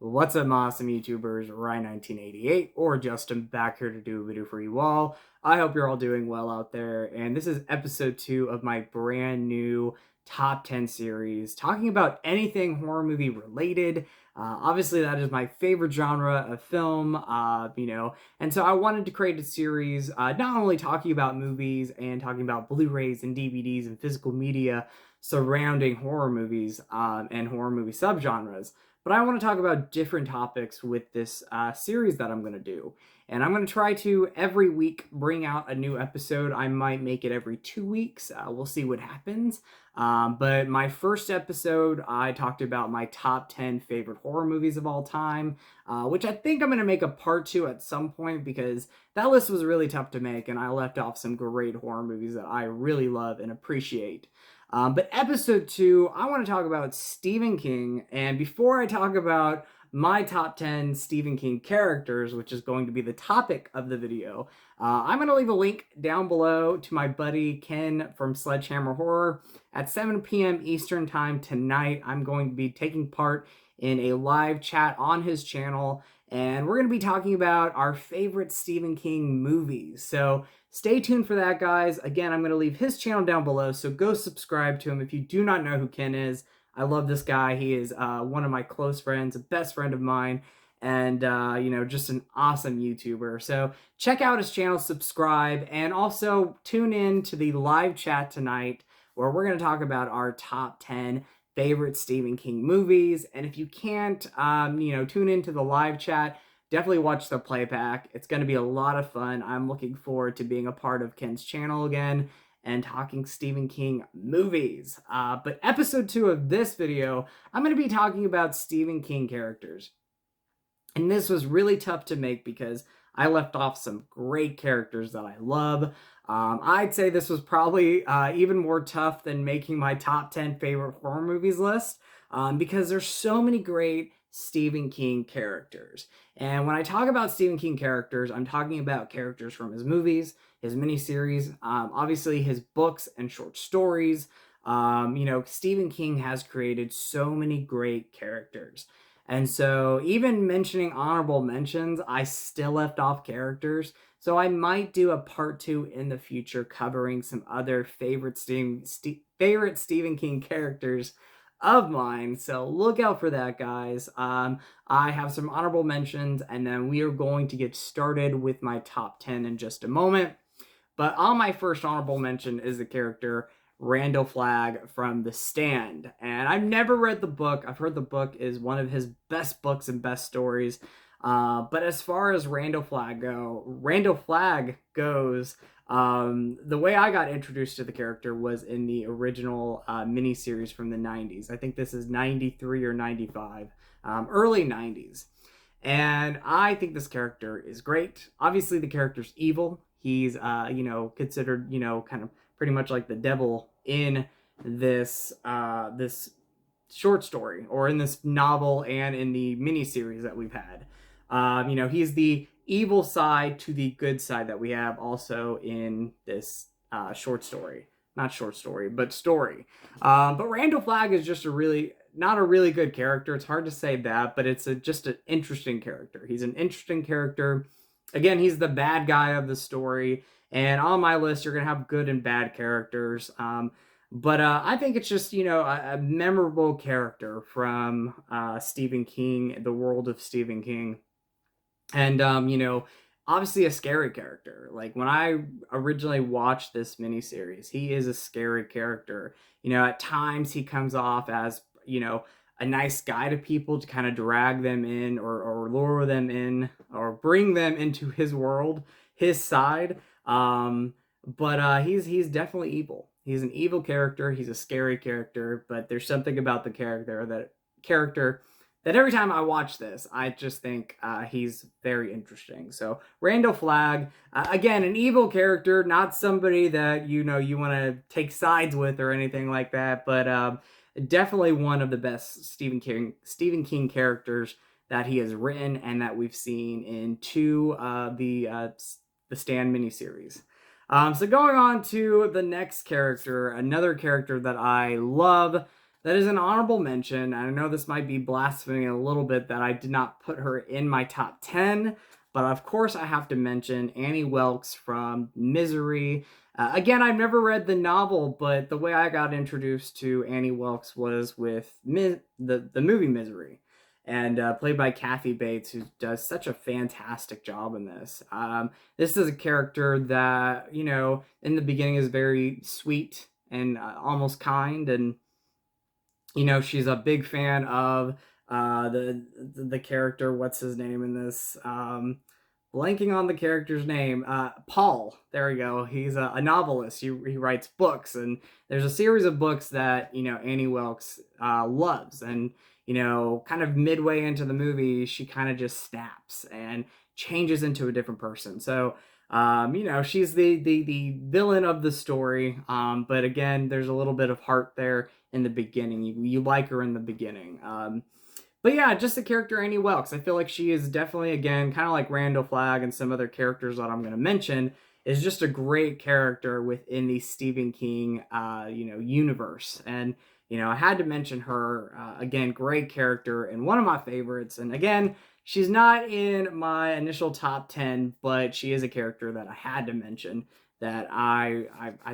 What's up, awesome YouTubers? Rhine1988 or Justin back here to do a video for you all. I hope you're all doing well out there, and this is episode 2 of my brand new top 10 series talking about anything horror movie related. Obviously, that is my favorite genre of film, and so I wanted to create a series not only talking about movies and talking about Blu-rays and DVDs and physical media surrounding horror movies and horror movie subgenres, but I want to talk about different topics with this series that I'm going to do. And I'm going to try to every week bring out a new episode. I might make it every 2 weeks. We'll see what happens. But my first episode, I talked about my top 10 favorite horror movies of all time, which I think I'm going to make a part 2 at some point because that list was really tough to make and I left off some great horror movies that I really love and appreciate. But episode 2, I want to talk about Stephen King. And before I talk about my top 10 Stephen King characters, which is going to be the topic of the video, I'm going to leave a link down below to my buddy Ken from Sledgehammer Horror. At 7 p.m. Eastern Time tonight, I'm going to be taking part in a live chat on his channel, and we're going to be talking about our favorite Stephen King movies. So stay tuned for that, guys. Again, I'm going to leave his channel down below, so go subscribe to him if you do not know who Ken is. I love this guy. He is one of my close friends, a best friend of mine, and just an awesome YouTuber. So check out his channel, subscribe, and also tune in to the live chat tonight where we're going to talk about our top 10 favorite Stephen King movies. And if you can't, tune into the live chat, definitely watch the playback. It's going to be a lot of fun. I'm looking forward to being a part of Ken's channel again and talking Stephen King movies. But episode 2 of this video, I'm going to be talking about Stephen King characters. And this was really tough to make because I left off some great characters that I love. I'd say this was probably even more tough than making my top 10 favorite horror movies list because there's so many great Stephen King characters. And when I talk about Stephen King characters, I'm talking about characters from his movies, his miniseries, obviously his books and short stories. Stephen King has created so many great characters. And so even mentioning honorable mentions, I still left off characters. So I might do a part 2 in the future covering some other favorite Stephen King characters of mine. So look out for that, guys. I have some honorable mentions, and then we are going to get started with my top 10 in just a moment. But on my first honorable mention is the character Randall Flagg from The Stand. And I've never read the book. I've heard the book is one of his best books and best stories. But as far as Randall Flagg goes, the way I got introduced to the character was in the original miniseries from the 90s. I think this is 93 or 95, early 90s. And I think this character is great. Obviously, the character's evil. He's, considered, kind of pretty much like the devil in this this short story, or in this novel and in the miniseries that we've had. He's the evil side to the good side that we have also in this short story. Not short story, but story. But Randall Flagg is just not a really good character. It's hard to say that, but it's just an interesting character. He's an interesting character. Again, he's the bad guy of the story. And on my list, you're going to have good and bad characters. But I think it's just, a memorable character from Stephen King, the world of Stephen King. And, obviously a scary character. Like, when I originally watched this miniseries, he is a scary character. At times he comes off as, a nice guy to people to kind of drag them in or lure them in or bring them into his world, his side. But he's definitely evil. He's an evil character. He's a scary character, but there's something about the character that every time I watch this, I just think he's very interesting. So Randall Flagg, again, an evil character, not somebody that you want to take sides with or anything like that, but definitely one of the best Stephen King characters that he has written and that we've seen in two of the Stand miniseries. So going on to the next character, another character that I love, that is an honorable mention. I know this might be blasphemy a little bit that I did not put her in my top 10, but of course I have to mention Annie Welks from Misery. Again, I've never read the novel, but the way I got introduced to Annie Welks was with the movie Misery, and played by Kathy Bates, who does such a fantastic job in this. This is a character that, you know, in the beginning is very sweet and almost kind, and you know, she's a big fan of the character. What's his name in this? Blanking on the character's name. Paul. There we go. He's a novelist. He writes books, and there's a series of books that, you know, Annie Welks loves, and you know, kind of midway into the movie, she kind of just snaps and changes into a different person. So you know, she's the villain of the story. But again, there's a little bit of heart there in the beginning. You like her in the beginning. But yeah, just the character Annie Welks. I feel like she is definitely, again, kind of like Randall Flagg and some other characters that I'm going to mention, is just a great character within the Stephen King, you know, universe. And, you know, I had to mention her, again, great character and one of my favorites. And again, she's not in my initial top 10, but she is a character that I had to mention that I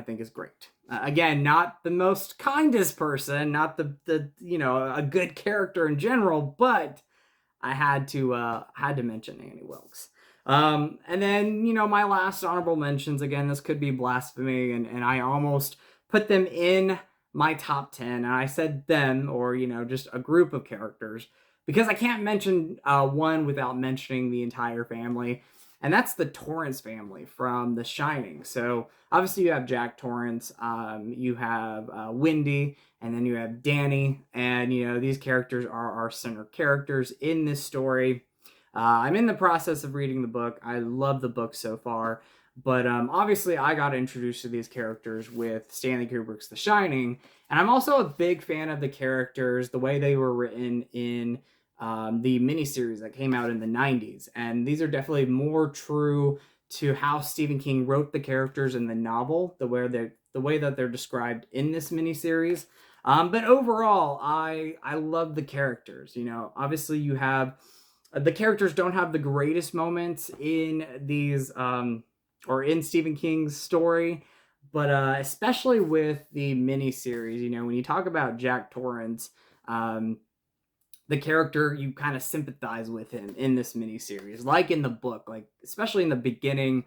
think is great. Again, not the most kindest person, not the you know, a good character in general, but I had to mention Annie Welks. And then, you know, my last honorable mentions, again, this could be blasphemy, and I almost put them in my top 10, and I said them, or, you know, just a group of characters, because I can't mention one without mentioning the entire family, and that's the Torrance family from The Shining. So obviously you have Jack Torrance, you have Wendy, and then you have Danny, and you know, these characters are our center characters in this story. I'm in the process of reading the book. I love the book so far, but obviously I got introduced to these characters with Stanley Kubrick's The Shining, and I'm also a big fan of the characters, the way they were written in the miniseries that came out in the 90s. And these are definitely more true to how Stephen King wrote the characters in the novel, the way that they're described in this miniseries. But overall, I love the characters. You know, obviously you have the characters don't have the greatest moments in these or in Stephen King's story, but especially with the miniseries, you know, when you talk about Jack Torrance, the character, you kind of sympathize with him in this miniseries, like in the book, like especially in the beginning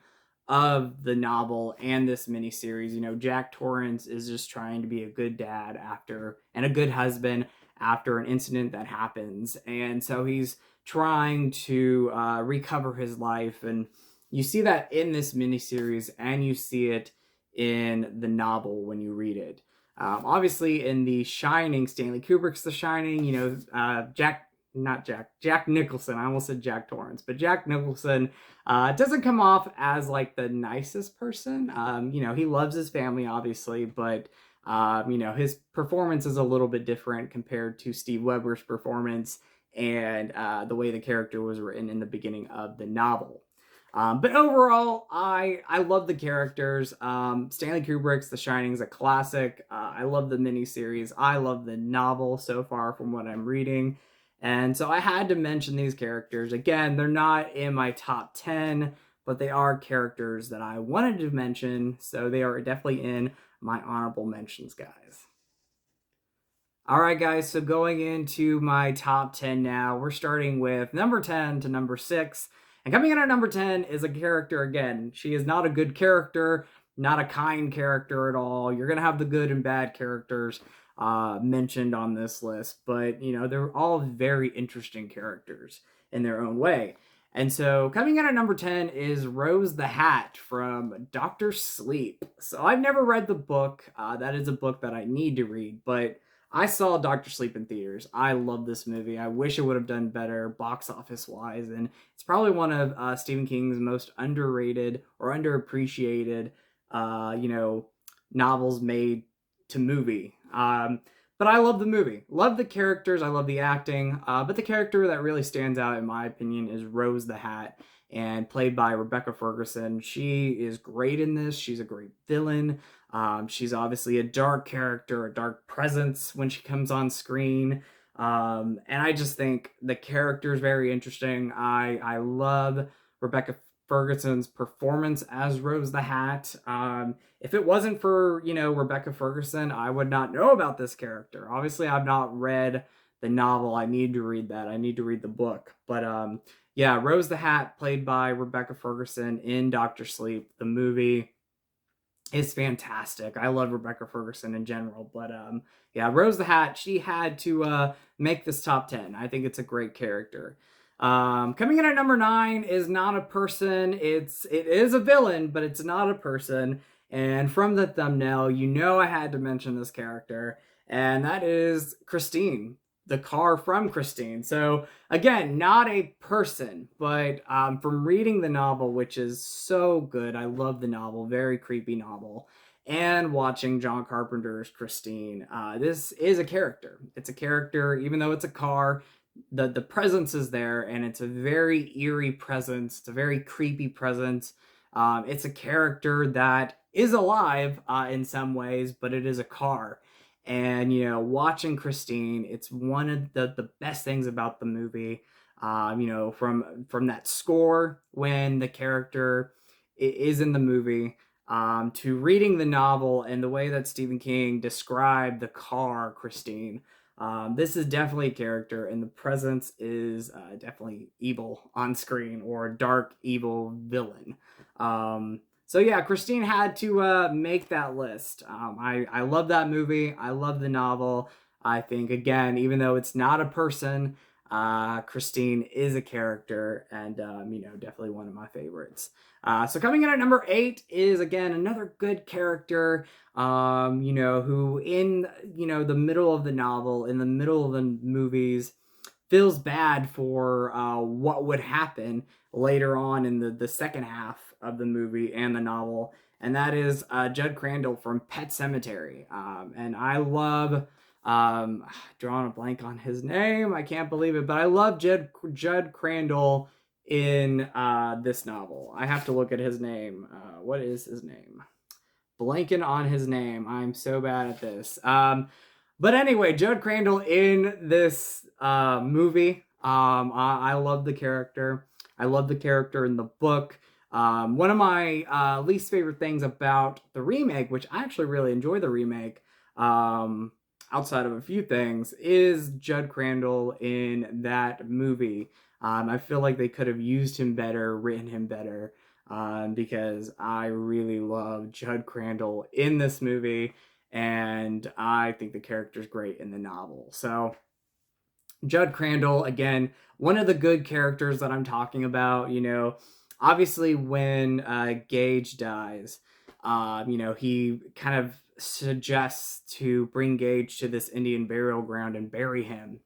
of the novel and this miniseries. You know, Jack Torrance is just trying to be a good dad after, and a good husband after an incident that happens, and so he's trying to recover his life, and you see that in this miniseries, and you see it in the novel when you read it. Obviously, in The Shining, Stanley Kubrick's The Shining, you know, Jack Nicholson. I almost said Jack Torrance, but Jack Nicholson doesn't come off as like the nicest person. You know, he loves his family, obviously, but you know, his performance is a little bit different compared to Steve Weber's performance and the way the character was written in the beginning of the novel. But overall, I love the characters. Stanley Kubrick's The Shining is a classic. I love the miniseries. I love the novel so far from what I'm reading. And so I had to mention these characters. Again, they're not in my top 10, but they are characters that I wanted to mention. So they are definitely in my honorable mentions, guys. All right, guys, so going into my top 10 now, we're starting with number 10 to number 6. And coming in at number 10 is a character, again, she is not a good character, not a kind character at all. You're going to have the good and bad characters mentioned on this list, but, you know, they're all very interesting characters in their own way. And so coming in at number 10 is Rose the Hat from Dr. Sleep. So I've never read the book. That is a book that I need to read, but I saw Dr. Sleep in theaters. I love this movie. I wish it would have done better box office wise, and it's probably one of Stephen King's most underrated or underappreciated, you know, novels made to movie. But I love the movie. Love the characters. I love the acting. But the character that really stands out, in my opinion, is Rose the Hat, and played by Rebecca Ferguson. She is great in this. She's a great villain. She's obviously a dark character, a dark presence when she comes on screen. And I just think the character is very interesting. I love Rebecca Ferguson's performance as Rose the Hat. If it wasn't for, Rebecca Ferguson, I would not know about this character. Obviously, I've not read the novel. I need to read that. I need to read the book. But yeah, Rose the Hat, played by Rebecca Ferguson in Doctor Sleep, the movie is fantastic. I love Rebecca Ferguson in general, but yeah, Rose the Hat, she had to make this top 10. I think it's a great character. Coming in at number 9 is not a person. It is a villain, but it's not a person. And from the thumbnail, I had to mention this character, and that is Christine, the car from Christine. So again, not a person, but from reading the novel, which is so good, I love the novel, very creepy novel, and watching John Carpenter's Christine, this is a character. It's a character, even though it's a car. The presence is there, and it's a very eerie presence. It's a very creepy presence. It's a character that is alive in some ways, but it is a car. And watching Christine, it's one of the best things about the movie. From that score when the character is in the movie, to reading the novel and the way that Stephen King described the car Christine. This is definitely a character, and the presence is definitely evil on screen, or a dark, evil villain. So yeah, Christine had to make that list. I love that movie. I love the novel. I think, again, even though it's not a person, Christine is a character, and definitely one of my favorites. So coming in at number 8 is, again, another good character, who in, the middle of the novel, in the middle of the movies, feels bad for what would happen later on in the second half of the movie and the novel, and that is Judd Crandall from Pet Sematary. And I love, drawing a blank on his name, I can't believe it, but I love Judd Crandall in this novel. I have to look at his name. What is his name? Blanking on his name. I'm so bad at this. But anyway, Judd Crandall in this movie. I love the character. I love the character in the book. One of my least favorite things about the remake, which I actually really enjoy the remake, outside of a few things, is Judd Crandall in that movie. I feel like they could have used him better, written him better, because I really love Judd Crandall in this movie, and I think the character's great in the novel. So Judd Crandall, again, one of the good characters that I'm talking about. Obviously when Gage dies, he kind of suggests to bring Gage to this Indian burial ground and bury him.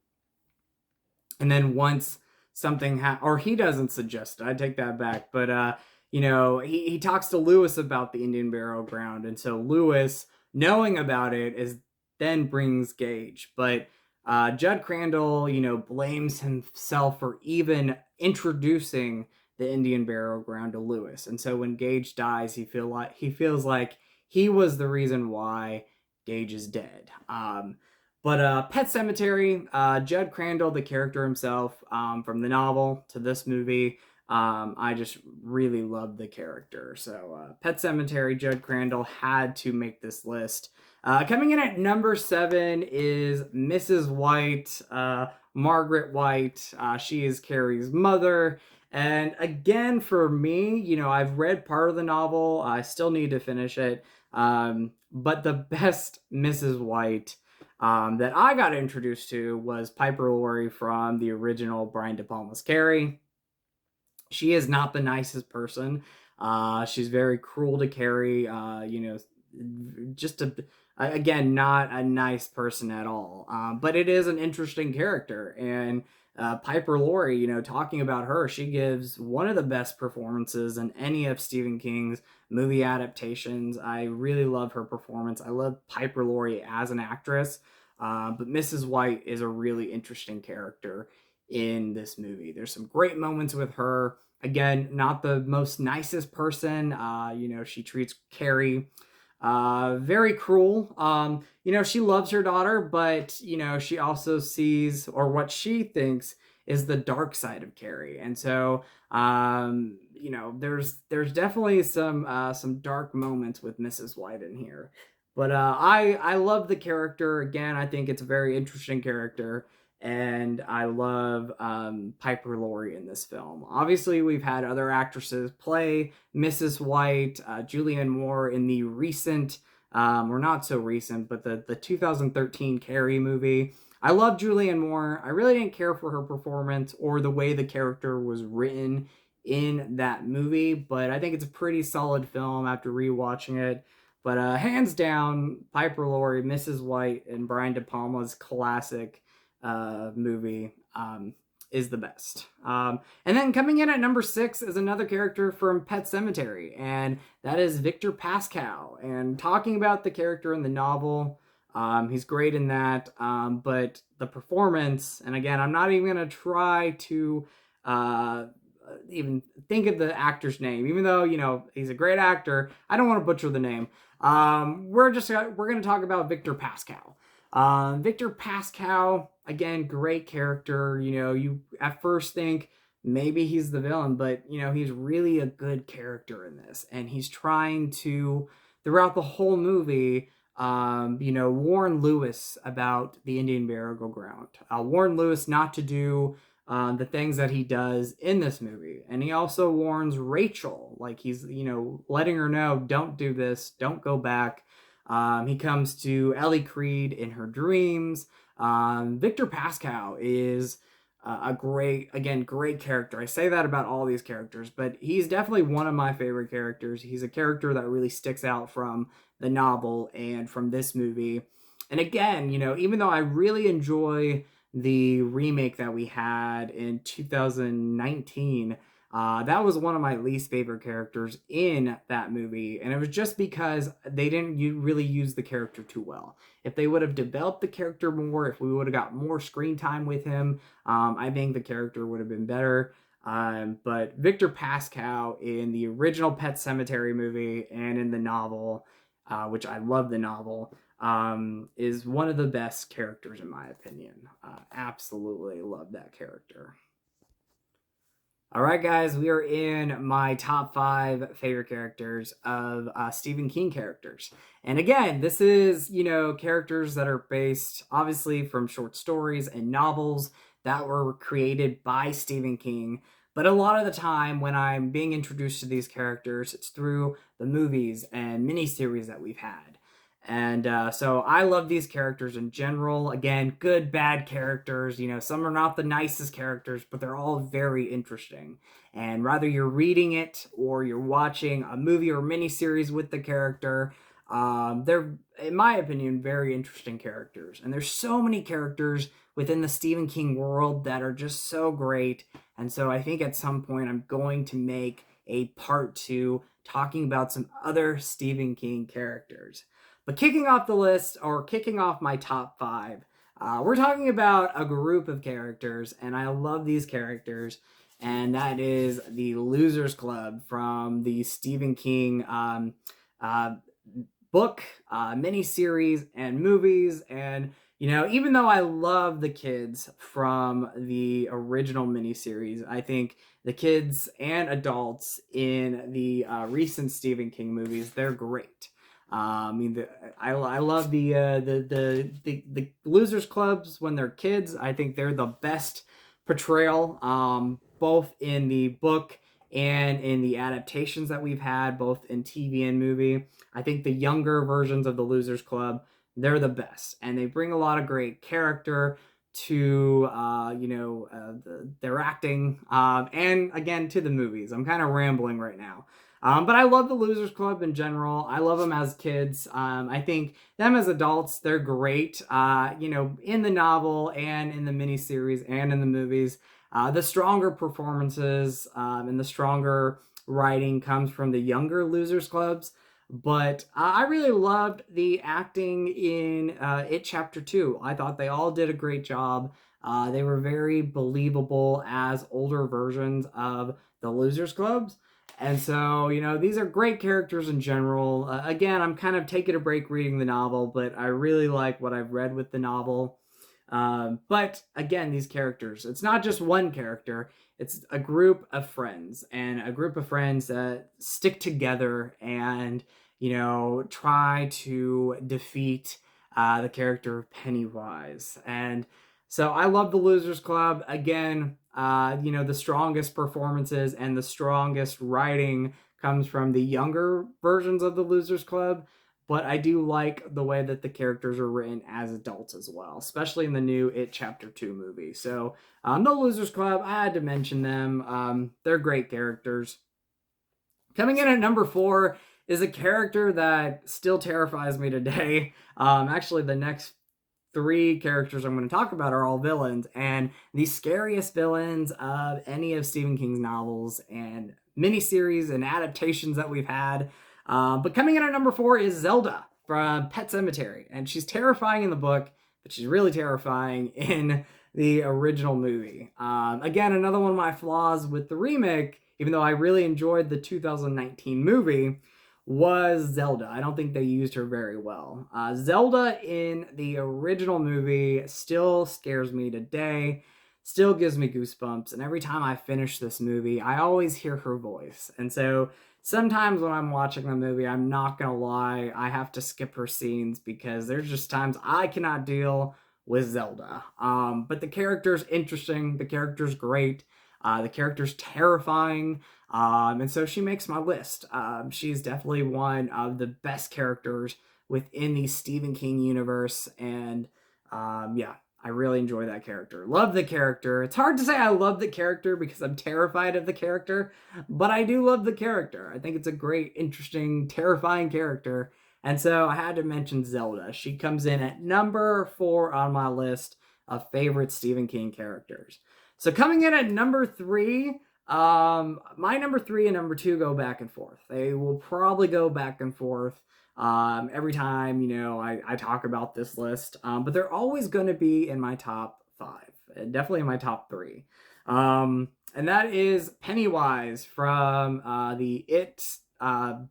And then once something or he doesn't suggest it, I take that back, but he talks to Lewis about the Indian burial ground, and so Lewis, knowing about it, then brings Gage. But Judd Crandall, blames himself for even introducing the Indian burial ground to Lewis. And so when Gage dies, he feels like he was the reason why Gage is dead. But Pet Sematary, Judd Crandall, the character himself, from the novel to this movie, I just really love the character. So Pet Sematary, Judd Crandall had to make this list. Coming in at number 7 is Mrs. White, Margaret White. She is Carrie's mother. And again, for me, I've read part of the novel. I still need to finish it. But the best Mrs. White that I got introduced to was Piper Laurie from the original Brian De Palma's Carrie. She is not the nicest person. She's very cruel to Carrie. Again, not a nice person at all. But it is an interesting character. And Piper Laurie, talking about her, she gives one of the best performances in any of Stephen King's movie adaptations. I really love her performance. I love Piper Laurie as an actress. But Mrs. White is a really interesting character in this movie. There's some great moments with her. Again, not the most nicest person. She treats Carrie Very cruel. She loves her daughter, but, she also sees, or what she thinks is the dark side of Carrie. And so, there's definitely some dark moments with Mrs. White in here. But I love the character. Again, I think it's a very interesting character. And I love Piper Laurie in this film. Obviously, we've had other actresses play Mrs. White, Julianne Moore in the recent, or not so recent, but the 2013 Carrie movie. I love Julianne Moore. I really didn't care for her performance or the way the character was written in that movie, but I think it's a pretty solid film after rewatching it. But hands down, Piper Laurie, Mrs. White, and Brian De Palma's classic movie is the best. And then coming in at number 6 is another character from Pet Sematary, and that is Victor Pascal. And talking about the character in the novel, he's great in that, but the performance, and again, I'm not even going to try to even think of the actor's name, even though, he's a great actor. I don't want to butcher the name. We're going to talk about Victor Pascal. Victor Pascal, again, great character. You at first think maybe he's the villain, but, he's really a good character in this. And he's trying to, throughout the whole movie, warn Lewis about the Indian burial ground. Warn Lewis not to do the things that he does in this movie. And he also warns Rachel, like he's, letting her know, don't do this, don't go back. He comes to Ellie Creed in her dreams. Victor Pascal is a great character. I say that about all these characters, but he's definitely one of my favorite characters. He's a character that really sticks out from the novel and from this movie. And again, even though I really enjoy the remake that we had in 2019, that was one of my least favorite characters in that movie. And it was just because they didn't really use the character too well. If they would have developed the character more, if we would have got more screen time with him, I think the character would have been better. But Victor Pascal in the original Pet Sematary movie and in the novel, which I love the novel, is one of the best characters in my opinion. Absolutely love that character. All right, guys, we are in my top 5 favorite characters of Stephen King characters. And again, this is, characters that are based, obviously, from short stories and novels that were created by Stephen King. But a lot of the time, when I'm being introduced to these characters, it's through the movies and miniseries that we've had. And so I love these characters in general. Again, good, bad characters. Some are not the nicest characters, but they're all very interesting. And whether you're reading it or you're watching a movie or miniseries with the character, they're, in my opinion, very interesting characters. And there's so many characters within the Stephen King world that are just so great. And so I think at some point I'm going to make a part 2 talking about some other Stephen King characters. But kicking off the list, or kicking off my top 5, we're talking about a group of characters, and I love these characters, and that is the Losers Club from the Stephen King book, miniseries, and movies. And, even though I love the kids from the original miniseries, I think the kids and adults in the recent Stephen King movies, they're great. I love the Losers Clubs when they're kids. I think they're the best portrayal, both in the book and in the adaptations that we've had, both in TV and movie. I think the younger versions of the Losers Club, they're the best, and they bring a lot of great character to their acting, and again to the movies. I'm kind of rambling right now. But I love the Losers Club in general. I love them as kids. I think them as adults, they're great. In the novel and in the miniseries and in the movies. The stronger performances and the stronger writing comes from the younger Losers Clubs. But I really loved the acting in It Chapter 2. I thought they all did a great job. They were very believable as older versions of the Losers Clubs. And so, these are great characters in general. Again, I'm kind of taking a break reading the novel, but I really like what I've read with the novel. But again, these characters, it's not just one character, it's a group of friends, and a group of friends that stick together and, try to defeat the character of Pennywise. And so I love the Losers Club. Again, the strongest performances and the strongest writing comes from the younger versions of the Losers Club. But I do like the way that the characters are written as adults as well, especially in the new It Chapter 2 movie. So, the Losers Club, I had to mention them. They're great characters. Coming in at number 4 is a character that still terrifies me today. Actually, the next 3 characters I'm going to talk about are all villains, and the scariest villains of any of Stephen King's novels and miniseries and adaptations that we've had. But coming in at number 4 is Zelda from Pet Sematary, and she's terrifying in the book, but she's really terrifying in the original movie. Again, another one of my flaws with the remake, even though I really enjoyed the 2019 movie, was Zelda. I don't think they used her very well. Zelda in the original movie still scares me today, still gives me goosebumps, and every time I finish this movie, I always hear her voice. And so sometimes when I'm watching the movie, I'm not gonna lie, I have to skip her scenes because there's just times I cannot deal with Zelda. But the character's interesting, the character's great, the character's terrifying, and so she makes my list. She's definitely one of the best characters within the Stephen King universe, and yeah, I really enjoy that character. Love the character. It's hard to say I love the character because I'm terrified of the character, but I do love the character. I think it's a great, interesting, terrifying character, and so I had to mention Zelda. She comes in at number 4 on my list of favorite Stephen King characters. So coming in at number 3, my number 3 and number 2 go back and forth. They will probably go back and forth every time, I talk about this list. But they're always going to be in my top 5, definitely in my top 3. And that is Pennywise from the It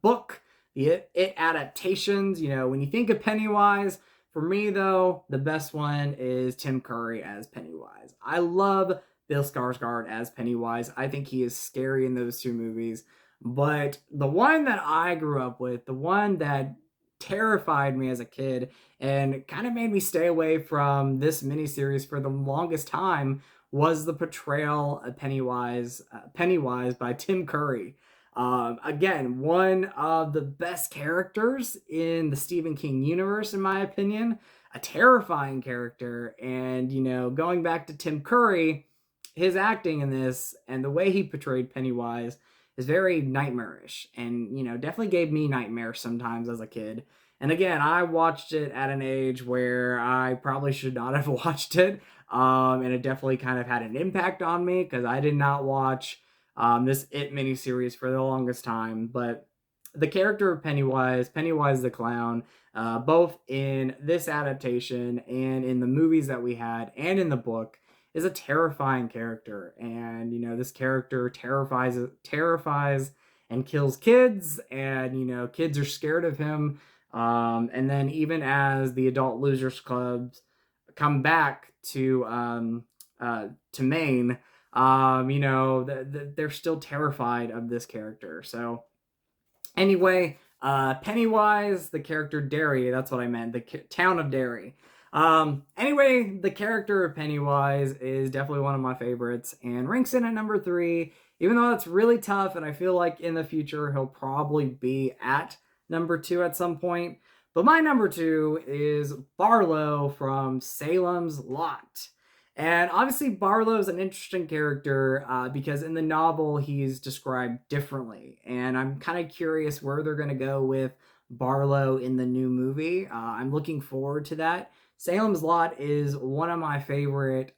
book, the It adaptations. When you think of Pennywise, for me, though, the best one is Tim Curry as Pennywise. I love Bill Skarsgård as Pennywise. I think he is scary in those 2 movies. But the one that I grew up with, the one that terrified me as a kid and kind of made me stay away from this miniseries for the longest time, was the portrayal of Pennywise by Tim Curry. Again, one of the best characters in the Stephen King universe, in my opinion. A terrifying character. And, going back to Tim Curry, his acting in this and the way he portrayed Pennywise is very nightmarish, and definitely gave me nightmares sometimes as a kid. And again, I watched it at an age where I probably should not have watched it, and it definitely kind of had an impact on me because I did not watch this It miniseries for the longest time. But the character of Pennywise the clown, both in this adaptation and in the movies that we had and in the book, is a terrifying character. And this character terrifies and kills kids, and kids are scared of him. And then even as the adult Losers Clubs come back to Maine, they're still terrified of this character. So anyway, Pennywise, the character Derry, that's what I meant, the town of Derry. Anyway, the character of Pennywise is definitely one of my favorites and ranks in at number 3, even though it's really tough, and I feel like in the future he'll probably be at number 2 at some point. But my number 2 is Barlow from Salem's Lot. And obviously Barlow's an interesting character because in the novel he's described differently, and I'm kind of curious where they're going to go with Barlow in the new movie. I'm looking forward to that. Salem's Lot is one of my favorite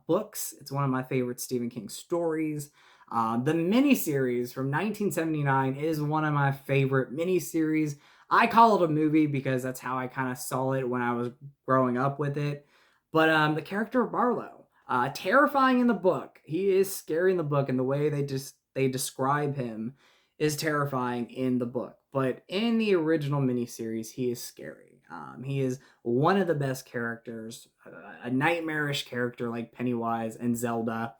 books. It's one of my favorite Stephen King stories. The miniseries from 1979 is one of my favorite miniseries. I call it a movie because that's how I kind of saw it when I was growing up with it. But the character of Barlow, terrifying in the book. He is scary in the book, and the way they describe him is terrifying in the book, but in the original miniseries, he is scary. He is one of the best characters, a nightmarish character like Pennywise and Zelda,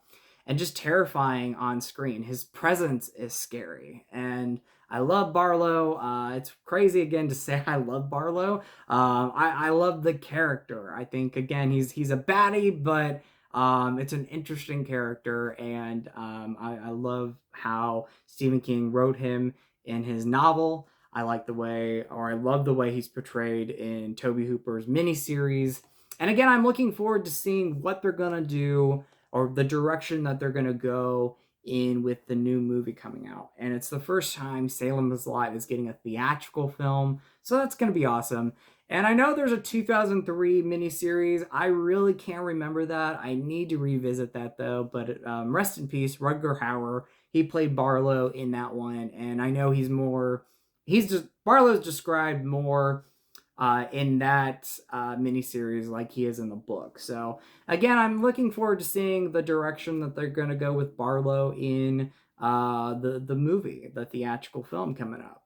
and just terrifying on screen. His presence is scary, and I love Barlow. It's crazy again to say I love Barlow. I love the character. I think again he's a baddie, but it's an interesting character, and I love how Stephen King wrote him in his novel. I like the way, or I love the way he's portrayed in Tobe Hooper's miniseries. And again, I'm looking forward to seeing what they're gonna do, or the direction that they're gonna go in with the new movie coming out. And it's the first time Salem is Alive is getting a theatrical film, so that's gonna be awesome. And I know there's a 2003 miniseries. I really can't remember that. I need to revisit that though. But rest in peace, Rutger Hauer. He played Barlow in that one, and I know Barlow's described more in that miniseries like he is in the book. So again, I'm looking forward to seeing the direction that they're going to go with Barlow in the movie, the theatrical film coming up.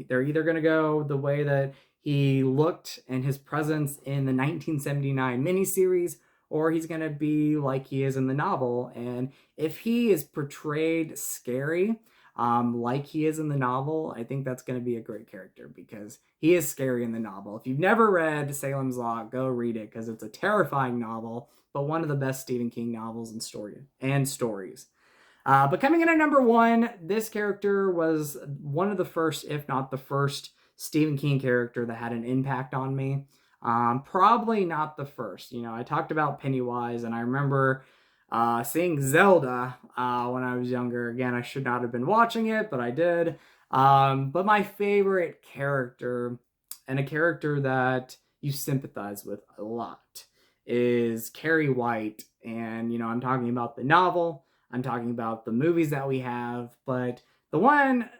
They're either going to go the way that he looked and his presence in the 1979 miniseries, or he's going to be like he is in the novel. And if he is portrayed scary, like he is in the novel, I think that's going to be a great character, because he is scary in the novel. If you've never read Salem's Lot, go read it, because it's a terrifying novel, but one of the best Stephen King novels and stories. But coming in at number one, this character was one of the first, if not the first, Stephen King character that had an impact on me. Probably not the first. I talked about Pennywise, and I remember seeing Zelda when I was younger. Again, I should not have been watching it, but I did. But my favorite character, and a character that you sympathize with a lot, is Carrie White. And, I'm talking about the novel, I'm talking about the movies that we have, but the one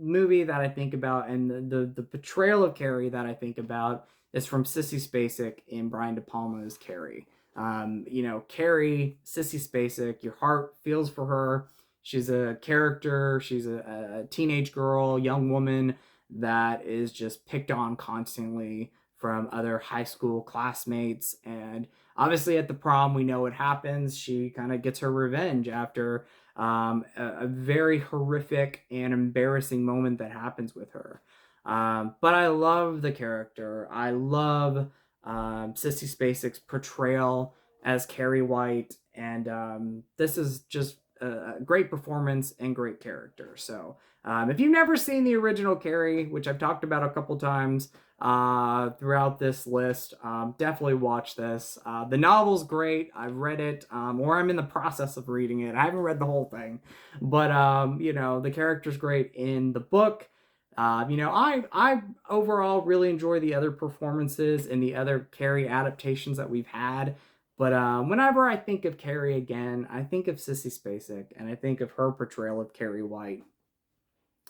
movie that I think about, and the portrayal of Carrie that I think about, is from Sissy Spacek in Brian De Palma's Carrie. Carrie, Sissy Spacek, your heart feels for her. She's a character, she's a teenage girl, young woman that is just picked on constantly from other high school classmates. And obviously at the prom, we know what happens. She kind of gets her revenge after a very horrific and embarrassing moment that happens with her. But I love the character. I love Sissy Spacek's portrayal as Carrie White, and this is just a great performance and great character. So if you've never seen the original Carrie, which I've talked about a couple times throughout this list, definitely watch this. The novel's great. I've read it, or I'm in the process of reading it. I haven't read the whole thing, but the character's great in the book. I overall really enjoy the other performances and the other Carrie adaptations that we've had. But whenever I think of Carrie again, I think of Sissy Spacek, and I think of her portrayal of Carrie White.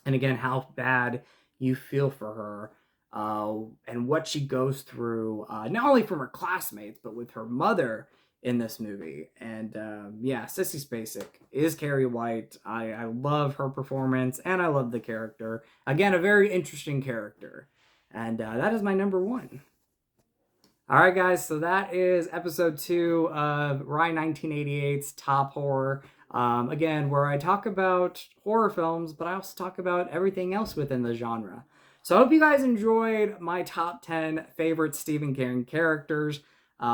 And again, how bad you feel for her, and what she goes through, not only from her classmates, but with her mother in this movie. And Sissy Spacek is Carrie White. I love her performance, and I love the character. Again, a very interesting character. And that is my number one. Alright guys, so that is episode 2 of Rhine1988's Top Horror. Again, where I talk about horror films, but I also talk about everything else within the genre. So I hope you guys enjoyed my top 10 favorite Stephen King characters.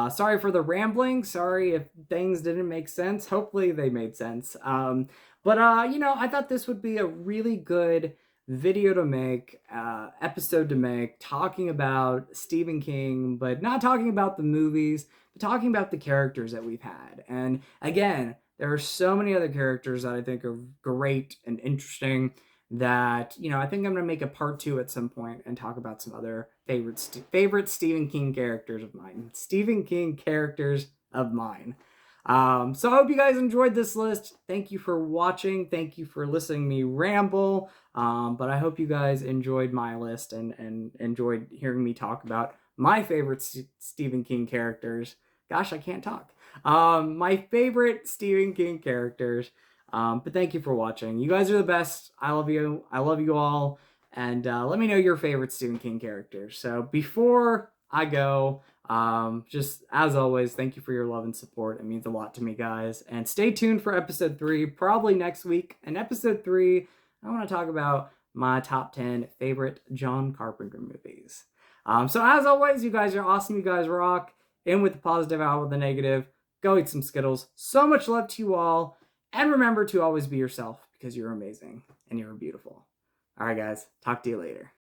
Sorry for the rambling. Sorry if things didn't make sense. Hopefully they made sense. But I thought this would be a really good video to make, episode to make, talking about Stephen King, but not talking about the movies, but talking about the characters that we've had. And again, there are so many other characters that I think are great and interesting that, I think I'm going to make a part 2 at some point and talk about some other favorite Stephen King characters of mine. Stephen King characters of mine. So I hope you guys enjoyed this list. Thank you for watching. Thank you for listening to me ramble. But I hope you guys enjoyed my list and enjoyed hearing me talk about my favorite Stephen King characters. Gosh, I can't talk. My favorite Stephen King characters. But thank you for watching. You guys are the best. I love you. I love you all. And let me know your favorite Stephen King characters. So before I go, just as always, thank you for your love and support. It means a lot to me, guys. And stay tuned for episode 3, probably next week. In episode 3, I want to talk about my top 10 favorite John Carpenter movies. So as always, you guys are awesome. You guys rock. In with the positive, out with the negative. Go eat some Skittles. So much love to you all. And remember to always be yourself, because you're amazing and you're beautiful. All right, guys. Talk to you later.